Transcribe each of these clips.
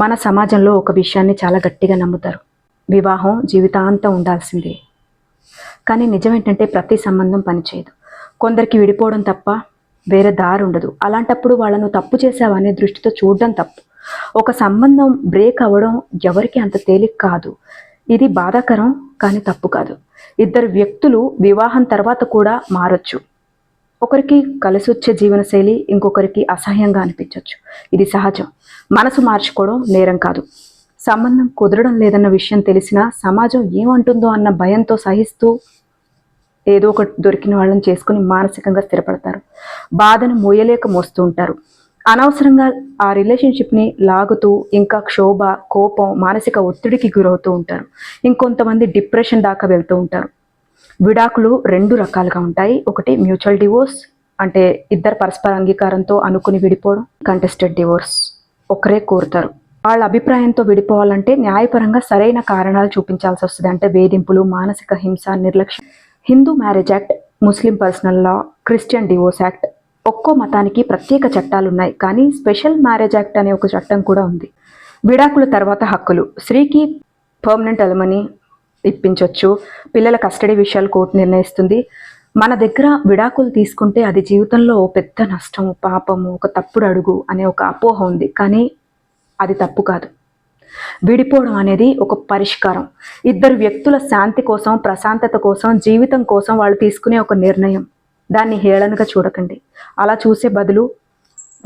మన సమాజంలో ఒక విషయాన్ని చాలా గట్టిగా నమ్ముతారు. వివాహం జీవితాంతం ఉండాల్సిందే. కానీ నిజం ఏంటంటే ప్రతి సంబంధం పనిచేయదు. కొందరికి విడిపోవడం తప్ప వేరే దారి ఉండదు. అలాంటప్పుడు వాళ్ళను తప్పు చేసావనే దృష్టితో చూడడం తప్పు. ఒక సంబంధం బ్రేక్ అవ్వడం ఎవరికి అంత తేలిక కాదు. ఇది బాధాకరం కానీ తప్పు కాదు. ఇద్దరు వ్యక్తులు వివాహం తర్వాత కూడా మారొచ్చు. ఒకరికి కలిసి వచ్చే జీవనశైలి ఇంకొకరికి అసహ్యంగా అనిపించవచ్చు. ఇది సహజం. మనసు మార్చుకోవడం నేరం కాదు. సంబంధం కుదరడం లేదన్న విషయం తెలిసినా సమాజం ఏమంటుందో అన్న భయంతో సహిస్తూ ఏదో ఒకటి దొరికిన వాళ్ళని చేసుకుని మానసికంగా స్థిరపడతారు. బాధను మోయలేక మోస్తూ ఉంటారు. అనవసరంగా ఆ రిలేషన్షిప్ని లాగుతూ ఇంకా క్షోభ, కోపం, మానసిక ఒత్తిడికి గురవుతూ ఉంటారు. ఇంకొంతమంది డిప్రెషన్ దాకా వెళ్తూ ఉంటారు. విడాకులు రెండు రకాలుగా ఉంటాయి. ఒకటి మ్యూచువల్ డివోర్స్, అంటే ఇద్దరు పరస్పర అంగీకారంతో అనుకుని విడిపోవడం. కంటెస్టెడ్ డివోర్స్, ఒకరే కోరుతారు. వాళ్ళ అభిప్రాయంతో విడిపోవాలంటే న్యాయపరంగా సరైన కారణాలు చూపించాల్సి వస్తుంది. అంటే వేధింపులు, మానసిక హింస, నిర్లక్ష్యం. హిందూ మ్యారేజ్ యాక్ట్, ముస్లిం పర్సనల్ లా, క్రిస్టియన్ డివోర్స్ యాక్ట్, ఒక్కో మతానికి ప్రత్యేక చట్టాలు ఉన్నాయి. కానీ స్పెషల్ మ్యారేజ్ యాక్ట్ అనే ఒక చట్టం కూడా ఉంది. విడాకుల తర్వాత హక్కులు. స్త్రీకి పర్మనెంట్ అలమనీ ఇప్పించవచ్చు. పిల్లల కస్టడీ విషయాలు కోర్టు నిర్ణయిస్తుంది. మన దగ్గర విడాకులు తీసుకుంటే అది జీవితంలో పెద్ద నష్టము, పాపము, ఒక తప్పుడు అడుగు అనే ఒక అపోహ ఉంది. కానీ అది తప్పు కాదు. విడిపోవడం అనేది ఒక పరిష్కారం. ఇద్దరు వ్యక్తుల శాంతి కోసం, ప్రశాంతత కోసం, జీవితం కోసం వాళ్ళు తీసుకునే ఒక నిర్ణయం. దాన్ని హేళనగా చూడకండి. అలా చూసే బదులు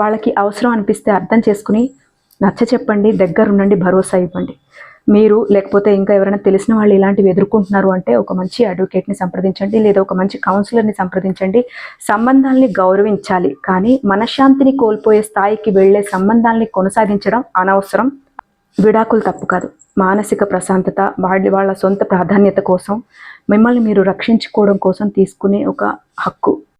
వాళ్ళకి అవసరం అనిపిస్తే అర్థం చేసుకుని నచ్చ చెప్పండి, దగ్గరుండండి, భరోసా ఇవ్వండి. మీరు లేకపోతే ఇంకా ఎవరైనా తెలిసిన వాళ్ళు ఇలాంటివి ఎదుర్కొంటున్నారు అంటే ఒక మంచి అడ్వకేట్ని సంప్రదించండి, లేదా ఒక మంచి కౌన్సిలర్ని సంప్రదించండి. సంబంధాల్ని గౌరవించాలి, కానీ మనశ్శాంతిని కోల్పోయే స్థాయికి వెళ్ళే సంబంధాల్ని కొనసాగించడం అనవసరం. విడాకులు తప్పు కాదు. మానసిక ప్రశాంతత, వాళ్ళ సొంత ప్రాధాన్యత కోసం, మిమ్మల్ని మీరు రక్షించుకోవడం కోసం తీసుకునే ఒక హక్కు.